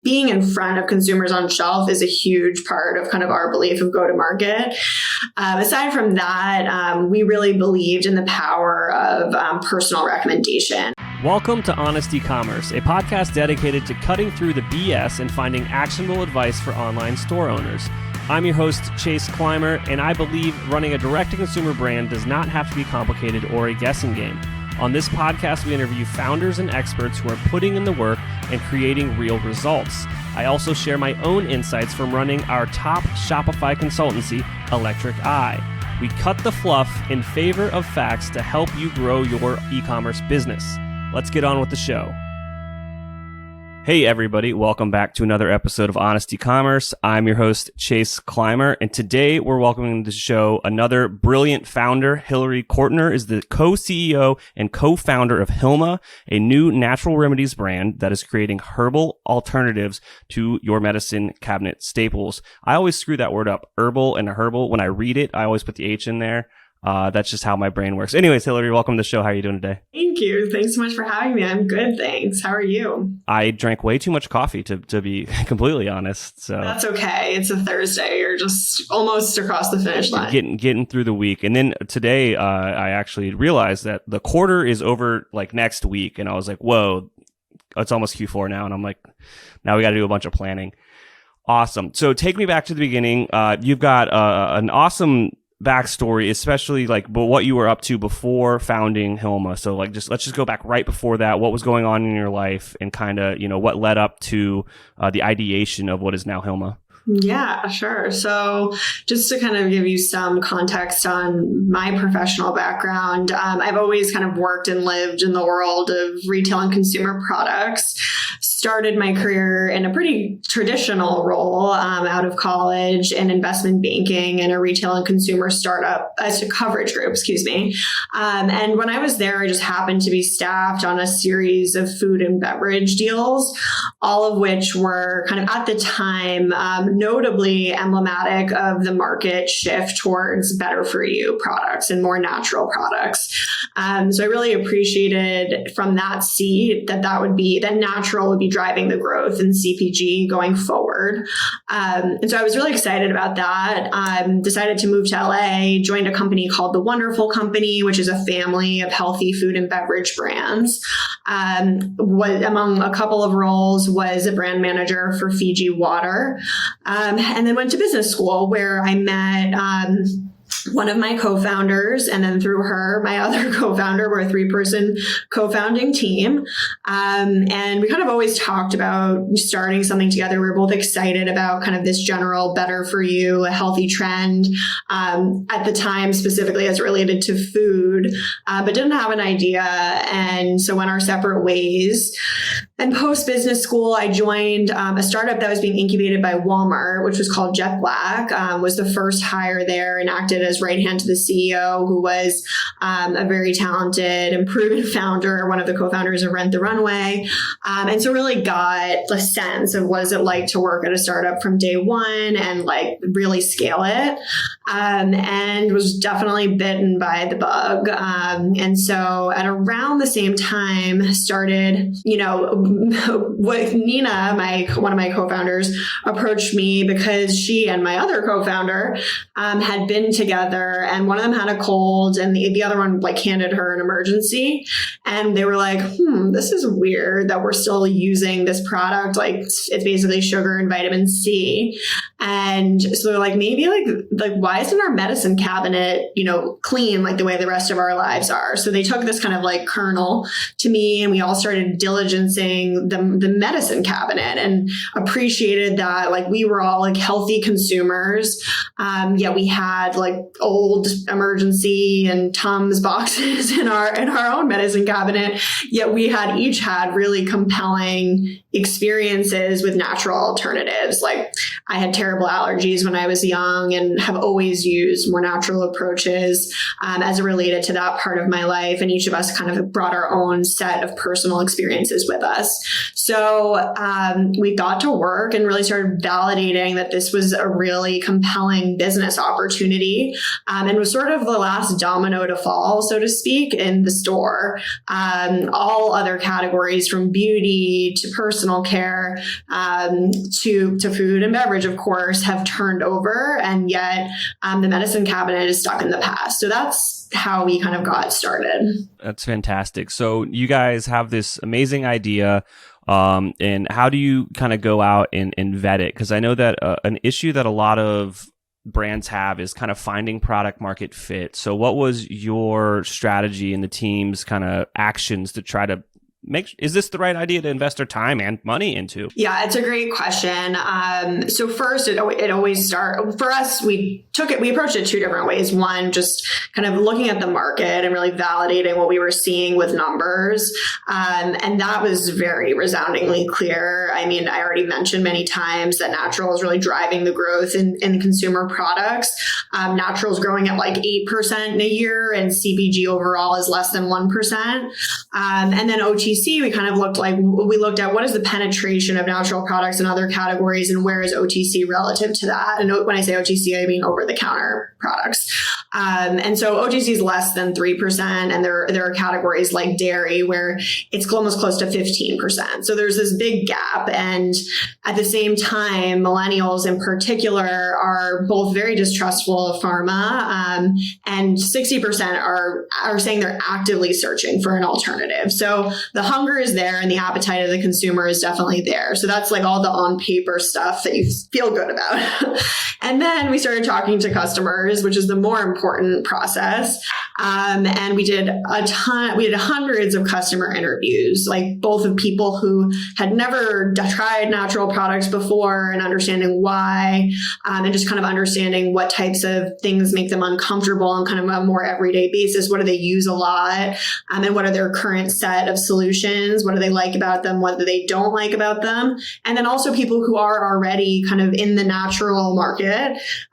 being in front of consumers on shelf is a huge part of kind of our belief of go-to-market. Aside from that, we really believed in the power of personal recommendation. Welcome to Honest E-commerce, a podcast dedicated to cutting through the BS and finding actionable advice for online store owners. I'm your host, Chase Clymer, and I believe running a direct-to-consumer brand does not have to be complicated or a guessing game. On this podcast, we interview founders and experts who are putting in the work and creating real results. I also share my own insights from running our top Shopify consultancy, Electric Eye. We cut the fluff in favor of facts to help you grow your e-commerce business. Let's get on with the show. Hey everybody, welcome back to another episode of Honest E-commerce. I'm your host, Chase Clymer, and today we're welcoming to the show another brilliant founder. Hillary Kortner is the co-CEO and co-founder of Hilma, a new natural remedies brand that is creating herbal alternatives to your medicine cabinet staples. I always screw that word up, herbal and herbal. When I read it, I always put the H in there. That's just how my brain works. Anyways, Hillary, welcome to the show. How are you doing today? Thank you. Thanks so much for having me. I'm good, thanks. How are you? I drank way too much coffee, to be completely honest. So that's okay. It's a Thursday. You're just almost across the finish line. Getting through the week. And then today, I actually realized that the quarter is over like next week. And I was like, whoa, it's almost Q4 now. And I'm like, now we got to do a bunch of planning. Awesome. So take me back to the beginning. You've got an awesome backstory, especially like what you were up to before founding Hilma. So like let's just go back right before that. What was going on in your life and kind of, what led up to the ideation of what is now Hilma? Yeah, sure. So just to kind of give you some context on my professional background, I've always kind of worked and lived in the world of retail and consumer products. Started my career in a pretty traditional role out of college in investment banking and a retail and consumer startup as a coverage group, and when I was there, I just happened to be staffed on a series of food and beverage deals, all of which were kind of at the time notably emblematic of the market shift towards better for you products and more natural products. So I really appreciated from that seat that natural would be driving the growth in CPG going forward. And so I was really excited about that. Decided to move to LA, joined a company called The Wonderful Company, which is a family of healthy food and beverage brands. Among a couple of roles was a brand manager for Fiji Water. And then went to business school where I met one of my co-founders, and then through her, my other co-founder. We're a 3-person co-founding team. And we kind of always talked about starting something together. We were both excited about kind of this general better for you, a healthy trend at the time, specifically as it related to food, but didn't have an idea. And so went our separate ways. And post business school, I joined a startup that was being incubated by Walmart, which was called Jet Black, was the first hire there and acted as right hand to the CEO, who was a very talented and proven founder, one of the co-founders of Rent the Runway. And so really got a sense of what is it like to work at a startup from day one and like really scale it. And was definitely bitten by the bug. And so at around the same time started, with Nina, one of my co-founders, approached me because she and my other co-founder had been together, and one of them had a cold and the other one like handed her an emergency. And they were like, this is weird that we're still using this product. Like it's basically sugar and vitamin C. And so they're like, maybe like why isn't our medicine cabinet, clean like the way the rest of our lives are? So they took this kind of like kernel to me, and we all started diligencing the medicine cabinet and appreciated that like we were all like healthy consumers. Yet we had like old emergency and Tums boxes in our own medicine cabinet. Yet we each had really compelling experiences with natural alternatives. Like I had terrible allergies when I was young and have always used more natural approaches as it related to that part of my life. And each of us kind of brought our own set of personal experiences with us. So we got to work and really started validating that this was a really compelling business opportunity, and was sort of the last domino to fall, so to speak, in the store. All other categories from beauty to personal personal care, to food and beverage, of course, have turned over. And yet the medicine cabinet is stuck in the past. So that's how we kind of got started. That's fantastic. So you guys have this amazing idea. And how do you kind of go out and vet it? Because I know that an issue that a lot of brands have is kind of finding product market fit. So what was your strategy and the team's kind of actions to try to is this the right idea to invest our time and money into? Yeah, it's a great question. So first, it always starts for us. We approached it two different ways. One, just kind of looking at the market and really validating what we were seeing with numbers. And that was very resoundingly clear. I mean, I already mentioned many times that natural is really driving the growth in consumer products. Natural is growing at like 8% a year, and CPG overall is less than 1%. And then OTC, we kind of looked at what is the penetration of natural products in other categories, and where is OTC relative to that? And when I say OTC, I mean over-the-counter products. And so OTC is less than 3%, and there are categories like dairy where it's almost close to 15%. So there's this big gap, and at the same time, millennials in particular are both very distrustful of pharma, and 60% are saying they're actively searching for an alternative. So the hunger is there, and the appetite of the consumer is definitely there. So that's like all the on paper stuff that you feel good about. And then we started talking to customers, which is the more important process. And we did hundreds of customer interviews, like both of people who had never tried natural products before and understanding why, and just kind of understanding what types of things make them uncomfortable on kind of a more everyday basis. What do they use a lot? And what are their current set of solutions? What do they like about them? What do they don't like about them? And then also people who are already kind of in the natural market,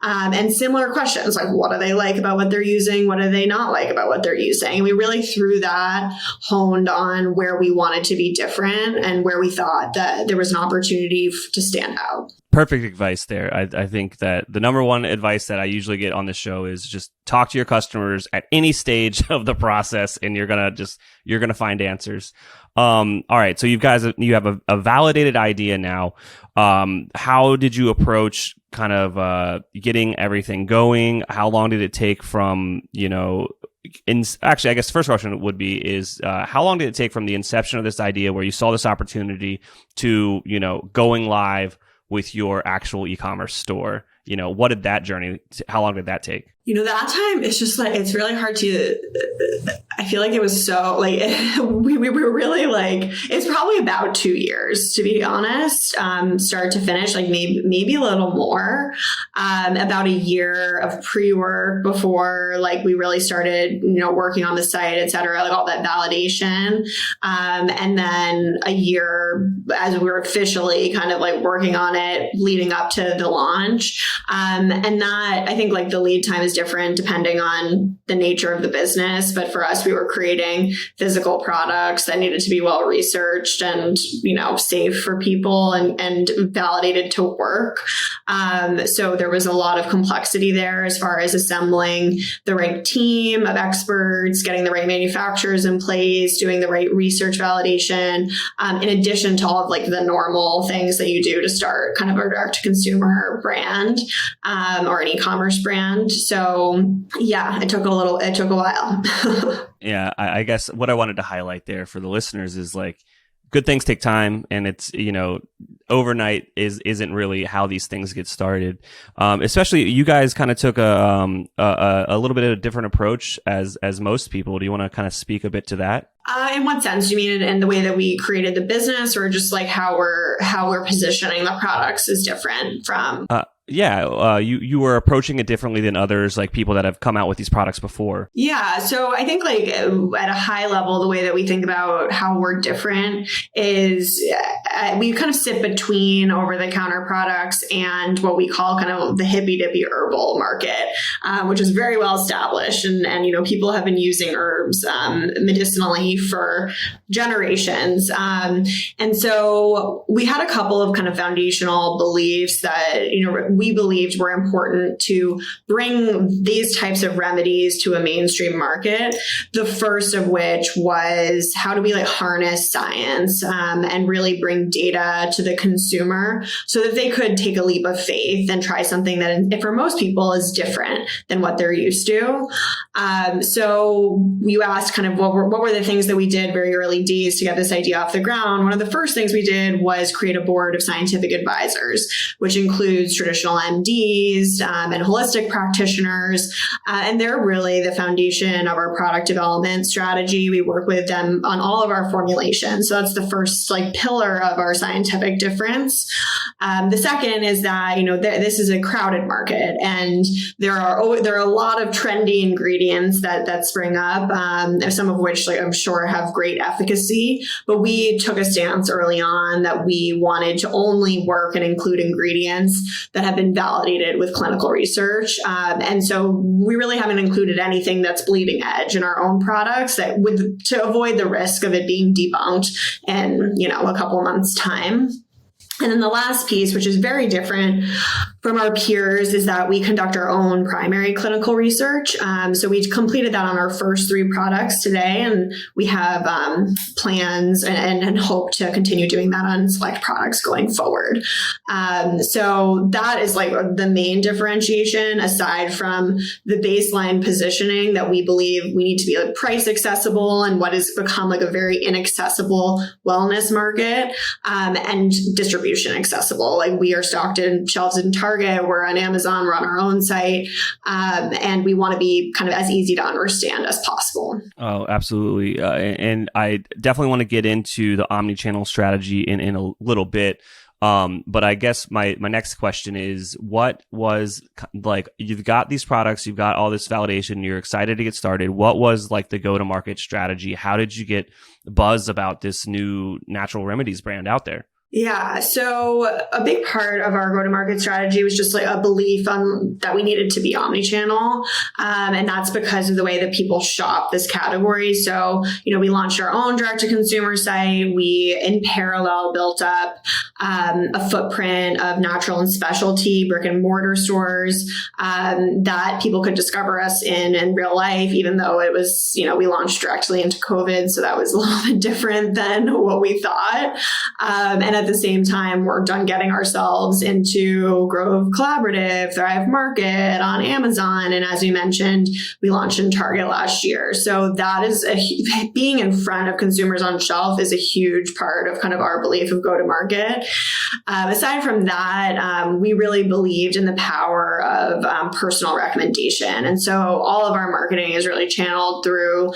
and similar questions like, what do they like about what they're using? What do they not like about what they're using? And we really through that honed on where we wanted to be different and where we thought that there was an opportunity to stand out. Perfect advice there. I think that the number one advice that I usually get on this show is just talk to your customers at any stage of the process, and you're gonna find answers. All right, so you have a validated idea now. How did you approach kind of getting everything going? How long did it take from actually, I guess the first question would be is how long did it take from the inception of this idea, where you saw this opportunity, to going live with your actual e-commerce store? What did that journey? How long did that take? That time, it's just like, it's really hard to, I feel like it was so like, we were really like, it's probably about 2 years, to be honest, start to finish, like maybe a little more, about a year of pre-work before like we really started, working on the site, et cetera, like all that validation. And then a year as we were officially kind of like working on it leading up to the launch. And that, I think like the lead time is different depending on the nature of the business. But for us, we were creating physical products that needed to be well researched and, safe for people and validated to work. So there was a lot of complexity there as far as assembling the right team of experts, getting the right manufacturers in place, doing the right research validation, in addition to all of like the normal things that you do to start kind of a direct to consumer brand, or an e-commerce brand. So yeah, it took a while. Yeah, I guess what I wanted to highlight there for the listeners is like, good things take time, and it's, overnight isn't really how these things get started. Especially you guys kind of took a little bit of a different approach as most people. Do you want to kind of speak a bit to that? In what sense? Do you mean in the way that we created the business, or just like how we're positioning the products is different from? You were approaching it differently than others, like people that have come out with these products before. Yeah. So I think like at a high level, the way that we think about how we're different is we kind of sit between over-the-counter products and what we call kind of the hippy-dippy herbal market, which is very well established. And people have been using herbs medicinally for generations. And so we had a couple of kind of foundational beliefs that, we believed were important to bring these types of remedies to a mainstream market. The first of which was, how do we harness science and really bring data to the consumer so that they could take a leap of faith and try something that for most people is different than what they're used to. So you asked kind of what were the things that we did very early days to get this idea off the ground. One of the first things we did was create a board of scientific advisors, which includes traditional MDs and holistic practitioners. And they're really the foundation of our product development strategy. We work with them on all of our formulations. So that's the first pillar of our scientific difference. The second is that, this is a crowded market, and there are a lot of trendy ingredients that spring up, some of which I'm sure have great efficacy. But we took a stance early on that we wanted to only work and include ingredients that have been validated with clinical research. And so we really haven't included anything that's bleeding edge in our own products to avoid the risk of it being debunked in, a couple of months' time. And then the last piece, which is very different from our peers, is that we conduct our own primary clinical research. So we completed that on our first 3 products today, and we have plans and hope to continue doing that on select products going forward. So that is the main differentiation, aside from the baseline positioning that we believe we need to be price accessible and what has become a very inaccessible wellness market, and distribution accessible. We are stocked in shelves in Target, we're on Amazon, we're on our own site, and we want to be kind of as easy to understand as possible. Oh, absolutely. And I definitely want to get into the omni-channel strategy in a little bit. But I guess my next question is, what was you've got these products, you've got all this validation, you're excited to get started. What was the go-to-market strategy? How did you get buzz about this new natural remedies brand out there? Yeah. So a big part of our go-to-market strategy was just a belief that we needed to be omni-channel. And that's because of the way that people shop this category. So, we launched our own direct-to-consumer site. We, in parallel, built up a footprint of natural and specialty brick and mortar stores that people could discover us in real life, even though it was, we launched directly into COVID. So that was a little bit different than what we thought. And at the same time, worked on getting ourselves into Grove Collaborative, Thrive Market, on Amazon. And as we mentioned, we launched in Target last year. So that is being in front of consumers on shelf is a huge part of kind of our belief of go-to-market. Aside from that, we really believed in the power of personal recommendation. And so all of our marketing is really channeled through,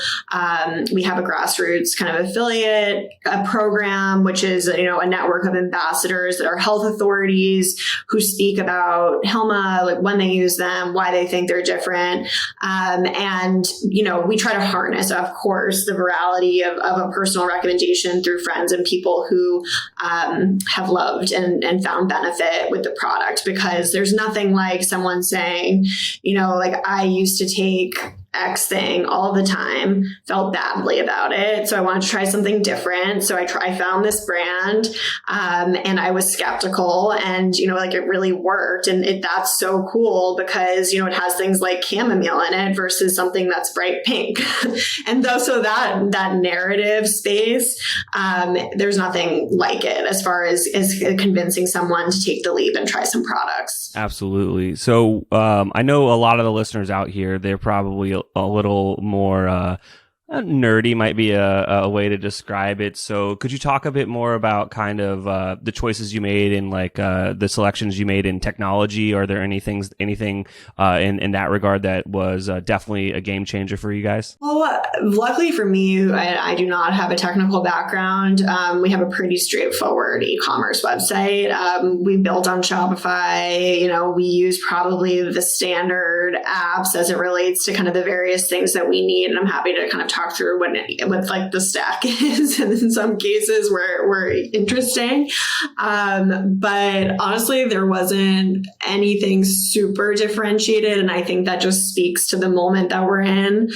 we have a grassroots kind of affiliate program, which is, a network of ambassadors that are health authorities who speak about Hilma, when they use them, why they think they're different. And, we try to harness, of course, the virality of a personal recommendation through friends and people who have loved and found benefit with the product, because there's nothing like someone saying, I used to take X thing all the time, felt badly about it. So I wanted to try something different. So I found this brand, and I was skeptical, and, it really worked. And that's so cool because, it has things like chamomile in it versus something that's bright pink. And so that narrative space, there's nothing like it as far as convincing someone to take the leap and try some products. Absolutely. So I know a lot of the listeners out here, they're probably a little more nerdy might be a way to describe it. So could you talk a bit more about kind of the choices you made and the selections you made in technology? Are there anything in that regard that was definitely a game changer for you guys? Well, luckily for me, I do not have a technical background. We have a pretty straightforward e-commerce website. We built on Shopify. We use probably the standard apps as it relates to kind of the various things that we need. And I'm happy to kind of talk talk through what like the stack is, and in some cases were interesting. But honestly, there wasn't anything super differentiated. And I think that just speaks to the moment that we're in,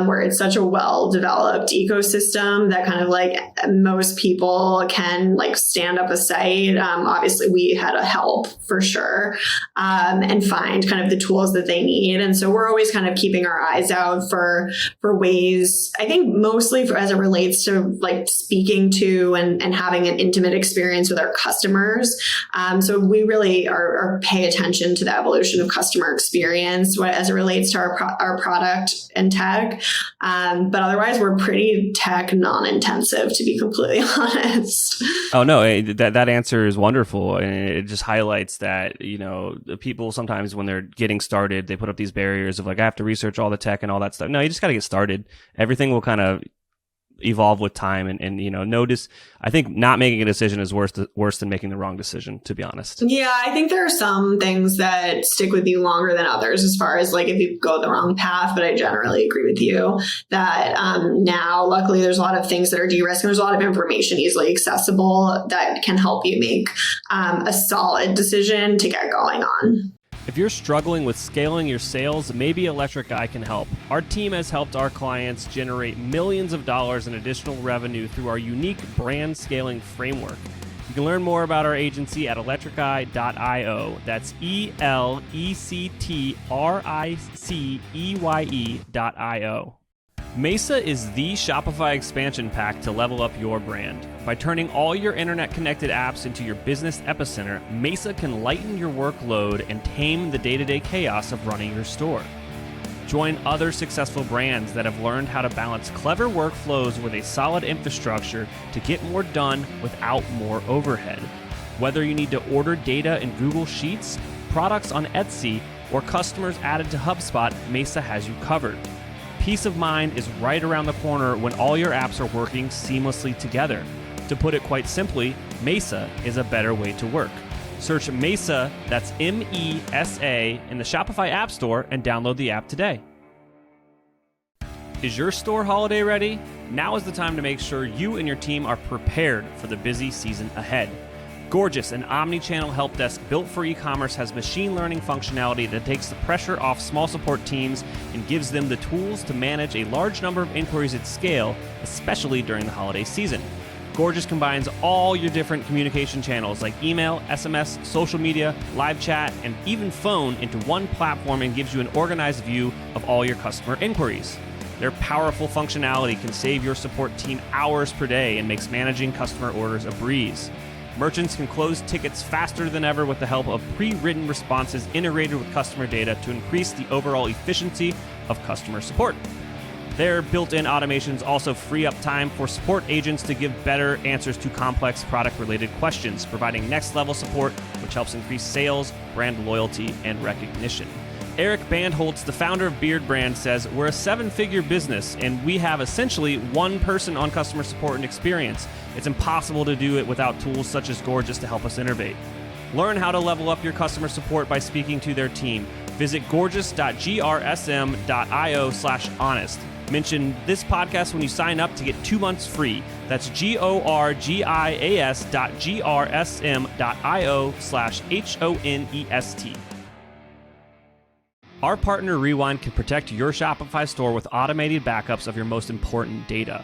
where it's such a well-developed ecosystem that kind of like most people can like stand up a site. Obviously, we had a help for sure, and find kind of the tools that they need. And so we're always kind of keeping our eyes out for ways, I think mostly as it relates to like speaking to and having an intimate experience with our customers. So we really are pay attention to the evolution of customer experience as it relates to our product and tech. But otherwise, we're pretty tech non-intensive, to be completely honest. Oh, no, that answer is wonderful. And it just highlights that, you know, people sometimes when they're getting started, they put up these barriers of like, I have to research all the tech and all that stuff. No, you just got to get started. Everything will kind of evolve with time, and you know, notice. I think not making a decision is worse than making the wrong decision, to be honest. Yeah, I think there are some things that stick with you longer than others as far as like if you go the wrong path, but I generally agree with you that now luckily there's a lot of things that are de-risked, and there's a lot of information easily accessible that can help you make a solid decision to get going on. If you're struggling with scaling your sales, maybe Electric Eye can help. Our team has helped our clients generate millions of dollars in additional revenue through our unique brand scaling framework. You can learn more about our agency at electriceye.io. That's ELECTRICEYE.io. Mesa is the Shopify expansion pack to level up your brand. By turning all your internet-connected apps into your business epicenter, Mesa can lighten your workload and tame the day-to-day chaos of running your store. Join other successful brands that have learned how to balance clever workflows with a solid infrastructure to get more done without more overhead. Whether you need to order data in Google Sheets, products on Etsy, or customers added to HubSpot, Mesa has you covered. Peace of mind is right around the corner when all your apps are working seamlessly together. To put it quite simply, Mesa is a better way to work. Search Mesa, that's MESA, in the Shopify App Store and download the app today. Is your store holiday ready? Now is the time to make sure you and your team are prepared for the busy season ahead. Gorgias, an omni-channel help desk built for e-commerce, has machine learning functionality that takes the pressure off small support teams and gives them the tools to manage a large number of inquiries at scale, especially during the holiday season. Gorgias combines all your different communication channels like email, SMS, social media, live chat, and even phone into one platform and gives you an organized view of all your customer inquiries. Their powerful functionality can save your support team hours per day and makes managing customer orders a breeze. Merchants can close tickets faster than ever with the help of pre-written responses integrated with customer data to increase the overall efficiency of customer support. Their built-in automations also free up time for support agents to give better answers to complex product-related questions, providing next-level support, which helps increase sales, brand loyalty, and recognition. Eric Bandholtz, the founder of Beard Brand, says, "We're a seven-figure business, and we have essentially one person on customer support and experience. It's impossible to do it without tools such as Gorgias to help us innovate." Learn how to level up your customer support by speaking to their team. Visit gorgias.grsm.io/honest. Mention this podcast when you sign up to get 2 months free. That's gorgias.grsm.io/honest. Our partner Rewind can protect your Shopify store with automated backups of your most important data.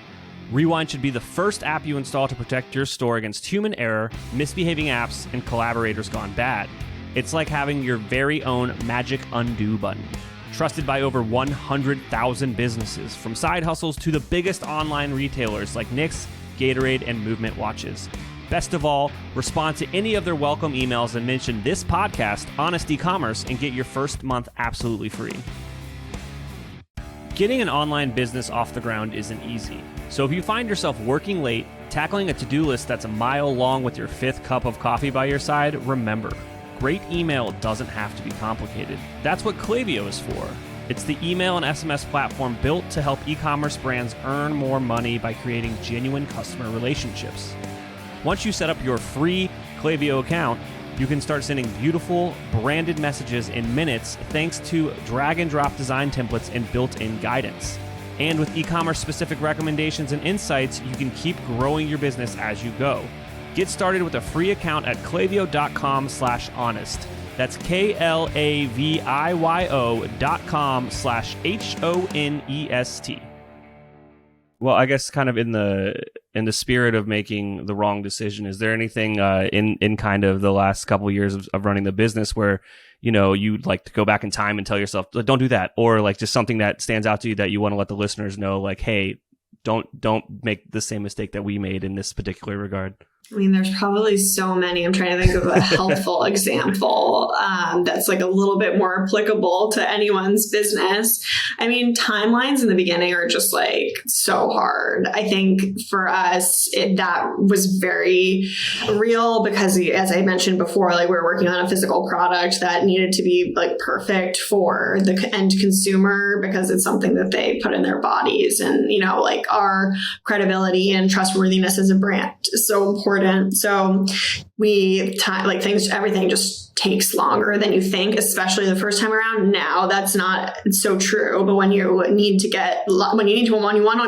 Rewind should be the first app you install to protect your store against human error, misbehaving apps, and collaborators gone bad. It's like having your very own magic undo button. Trusted by over 100,000 businesses, from side hustles to the biggest online retailers like Knix, Gatorade, and Movement Watches. Best of all, respond to any of their welcome emails and mention this podcast, Honest E-Commerce, and get your first month absolutely free. Getting an online business off the ground isn't easy. So if you find yourself working late, tackling a to-do list that's a mile long with your 5th cup of coffee by your side, remember, great email doesn't have to be complicated. That's what Klaviyo is for. It's the email and SMS platform built to help e-commerce brands earn more money by creating genuine customer relationships. Once you set up your free Klaviyo account, you can start sending beautiful, branded messages in minutes thanks to drag-and-drop design templates and built-in guidance. And with e-commerce specific recommendations and insights, you can keep growing your business as you go. Get started with a free account at Klaviyo.com/honest. That's KLAVIYO.com/HONEST. Well, I guess kind of in the spirit of making the wrong decision, is there anything in kind of the last couple of years of running the business where, you know, you'd like to go back in time and tell yourself, don't do that, or like just something that stands out to you that you want to let the listeners know, like, hey, don't make the same mistake that we made in this particular regard? I mean, there's probably so many. I'm trying to think of a helpful example that's like a little bit more applicable to anyone's business. I mean, timelines in the beginning are just like so hard. I think for us, that was very real because, as I mentioned before, like we were working on a physical product that needed to be like perfect for the end consumer because it's something that they put in their bodies, and you know, like our credibility and trustworthiness as a brand is so important. So everything just takes longer than you think, especially the first time around. Now that's not so true, but when you want to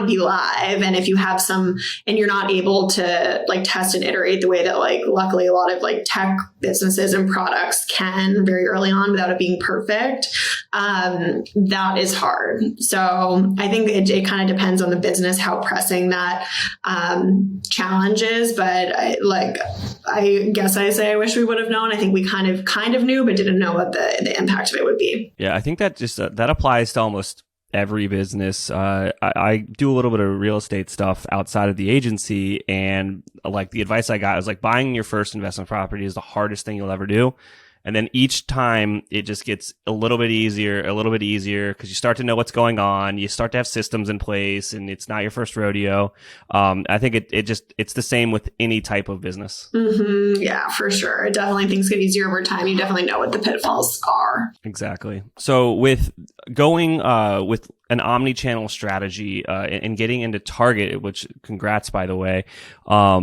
be live, and if you have and you're not able to like test and iterate the way that like luckily a lot of like tech businesses and products can very early on without it being perfect, that is hard. So I think it kind of depends on the business how pressing that challenge is. But I guess I say I wish we would have known. I think we kind of knew, but didn't know what the impact of it would be. Yeah, I think that just that applies to almost every business. I do a little bit of real estate stuff outside of the agency, and like the advice I got was like buying your first investment property is the hardest thing you'll ever do. And then each time it just gets a little bit easier because you start to know what's going on. You start to have systems in place, and it's not your first rodeo. I think it's the same with any type of business. Mm-hmm. Yeah, for sure. Definitely things get easier over time. You definitely know what the pitfalls are. Exactly. So with going with an omni-channel strategy and getting into Target, which congrats, by the way, how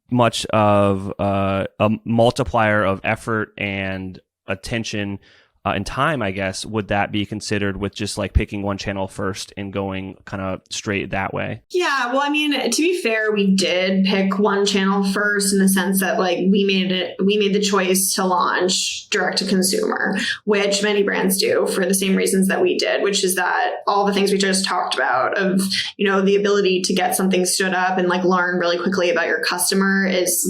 much of a multiplier of effort and attention and time, I guess, would that be considered with just like picking one channel first and going kind of straight that way? Yeah, well, I mean, to be fair, we did pick one channel first in the sense that like we made the choice to launch direct to consumer, which many brands do for the same reasons that we did, which is that all the things we just talked about of, you know, the ability to get something stood up and like learn really quickly about your customer is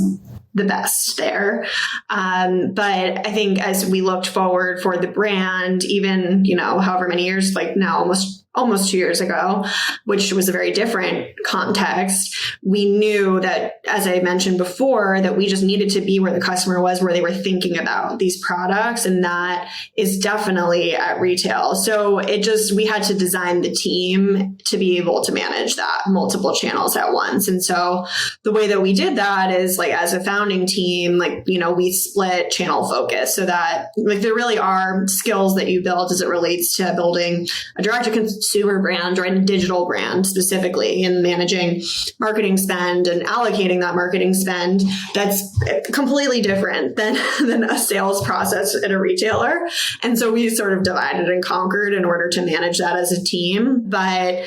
the best there. But I think as we looked forward for the brand, even, you know, however many years, like now almost 2 years ago, which was a very different context, we knew that, as I mentioned before, that we just needed to be where the customer was, where they were thinking about these products. And that is definitely at retail. So we had to design the team to be able to manage that multiple channels at once. And so the way that we did that is like, as a founding team, like, you know, we split channel focus so that like there really are skills that you build as it relates to building a direct to consumer brand or a digital brand specifically, and managing marketing spend and allocating that marketing spend. That's completely different than a sales process at a retailer. And so we sort of divided and conquered in order to manage that as a team. But,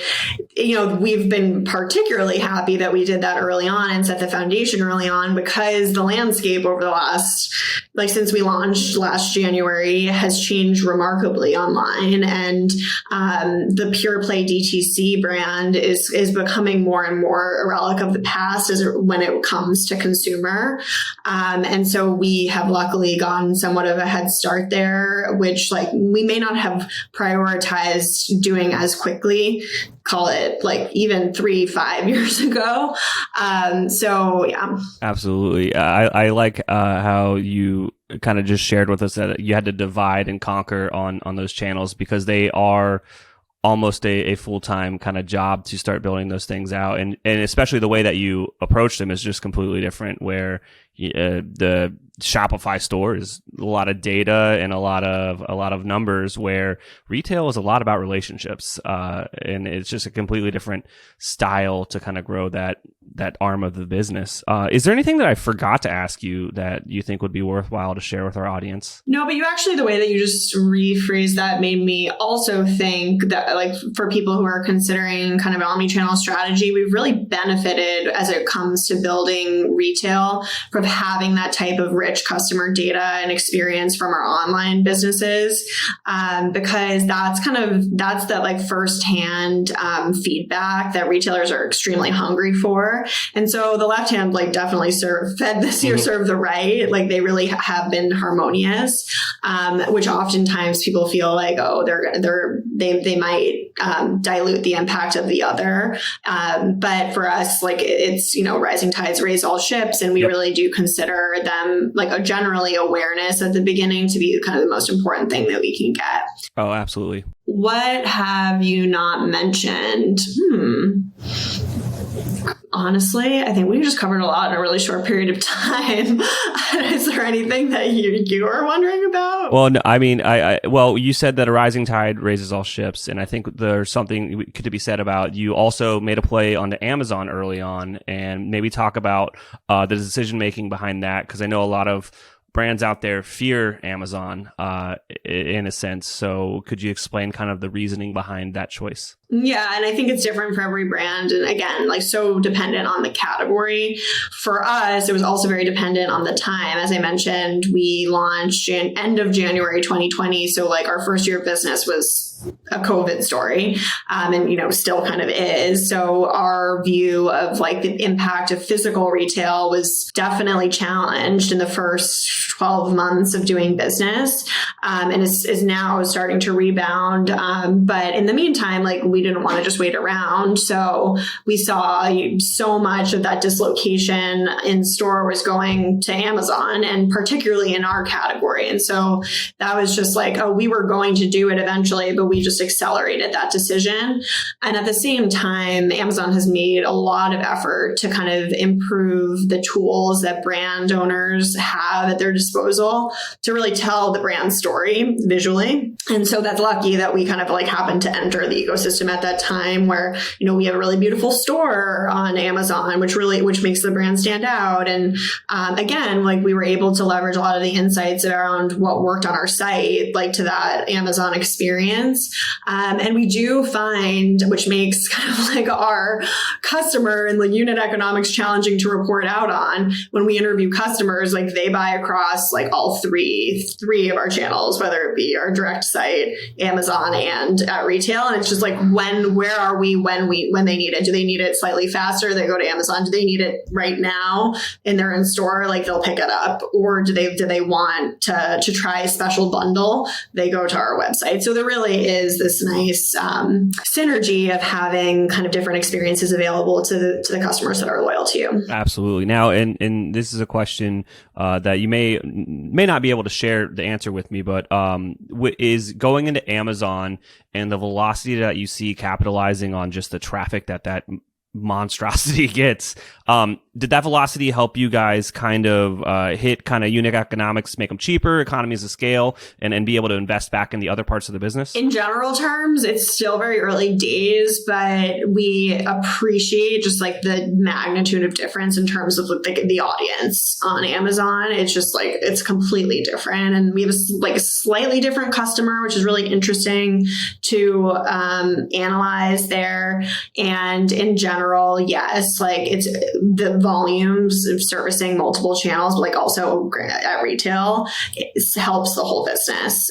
you know, we've been particularly happy that we did that early on and set the foundation early on, because the landscape over the last, like since we launched last January, has changed remarkably online. And the pure play DTC brand is becoming more and more a relic of the past when it comes to consumer. And so we have luckily gotten somewhat of a head start there, which like we may not have prioritized doing as quickly, call it like even 3-5 years ago. So yeah. Absolutely. I like how you kind of just shared with us that you had to divide and conquer on those channels, because they are almost a full-time kind of job to start building those things out. And especially the way that you approach them is just completely different, where the Shopify store is a lot of data and a lot of numbers, where retail is a lot about relationships, and it's just a completely different style to kind of grow that arm of the business. Is there anything that I forgot to ask you that you think would be worthwhile to share with our audience? No, but you actually, the way that you just rephrased that made me also think that, like, for people who are considering kind of an omnichannel strategy, we've really benefited as it comes to building retail from having that type of rich customer data and experience from our online businesses, because that's that like firsthand feedback that retailers are extremely hungry for. And so the left hand, like, definitely served the right. Like, they really have been harmonious, which oftentimes people feel like, oh, they might dilute the impact of the other. But for us, like, it's, rising tides raise all ships, and we really do consider them like a generally awareness at the beginning to be kind of the most important thing that we can get. Oh, absolutely. What have you not mentioned? Honestly, I think we just covered a lot in a really short period of time. Is there anything that you are wondering about? Well, no, I mean, well, you said that a rising tide raises all ships, and I think there's something to be said about you also made a play onto Amazon early on, and maybe talk about the decision making behind that, because I know a lot of brands out there fear Amazon in a sense. So could you explain kind of the reasoning behind that choice? Yeah, and I think it's different for every brand. And again, like, so dependent on the category. For us, it was also very dependent on the time. As I mentioned, we launched end of January 2020. So, like, our first year of business was a COVID story, and, still kind of is. So our view of, like, the impact of physical retail was definitely challenged in the first 12 months of doing business, and is now starting to rebound. But in the meantime, like, we didn't want to just wait around. So we saw so much of that dislocation in store was going to Amazon, and particularly in our category. And so that was just like, oh, we were going to do it eventually, but we just accelerated that decision. And at the same time, Amazon has made a lot of effort to kind of improve the tools that brand owners have at their disposal to really tell the brand story visually. And so that's lucky that we kind of like happened to enter the ecosystem at that time where, we have a really beautiful store on Amazon, which makes the brand stand out. And again, like, we were able to leverage a lot of the insights around what worked on our site, like, to that Amazon experience. And we do find, which makes kind of like our customer and the unit economics challenging to report out on, when we interview customers, like, they buy across like all three of our channels, whether it be our direct site, Amazon, and at retail. And it's just like, where are we when they need it? Do they need it slightly faster? They go to Amazon. Do they need it right now and they're in store? Like, they'll pick it up. Or do they want to try a special bundle? They go to our website. So there really is this nice synergy of having kind of different experiences available to the customers that are loyal to you. Absolutely. Now, and this is a question that you may not be able to share the answer with me, but is going into Amazon and the velocity that you see capitalizing on just the traffic that monstrosity gets, did that velocity help you guys kind of hit kind of unit economics, make them cheaper, economies of scale, and be able to invest back in the other parts of the business? In general terms, it's still very early days, but we appreciate just like the magnitude of difference in terms of the audience on Amazon. It's just like, it's completely different. And we have a slightly different customer, which is really interesting to analyze there. And in general, yes, like, it's the volumes of servicing multiple channels, but like also at retail, it helps the whole business.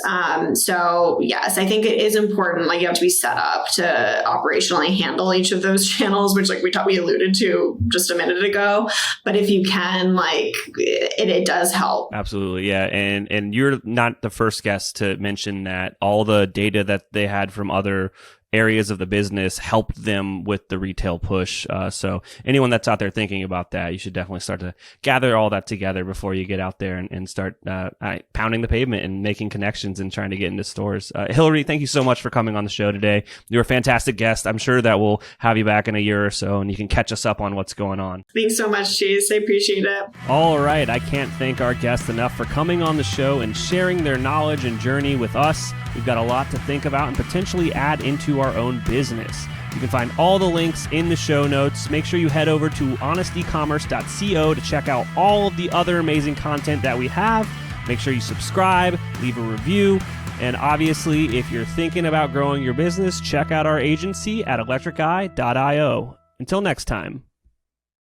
So yes, I think it is important. Like, you have to be set up to operationally handle each of those channels, which like we alluded to just a minute ago. But if you can, like, it does help. Absolutely. Yeah. And you're not the first guest to mention that all the data that they had from other areas of the business helped them with the retail push. So anyone that's out there thinking about that, you should definitely start to gather all that together before you get out there and start pounding the pavement and making connections and trying to get into stores. Hillary, thank you so much for coming on the show today. You're a fantastic guest. I'm sure that we'll have you back in a year or so and you can catch us up on what's going on. Thanks so much, Chase. I appreciate it. All right. I can't thank our guests enough for coming on the show and sharing their knowledge and journey with us. We've got a lot to think about and potentially add into our own business. You can find all the links in the show notes. Make sure you head over to honestecommerce.co to check out all of the other amazing content that we have. Make sure you subscribe, leave a review, and obviously, if you're thinking about growing your business, check out our agency at electriceye.io. Until next time.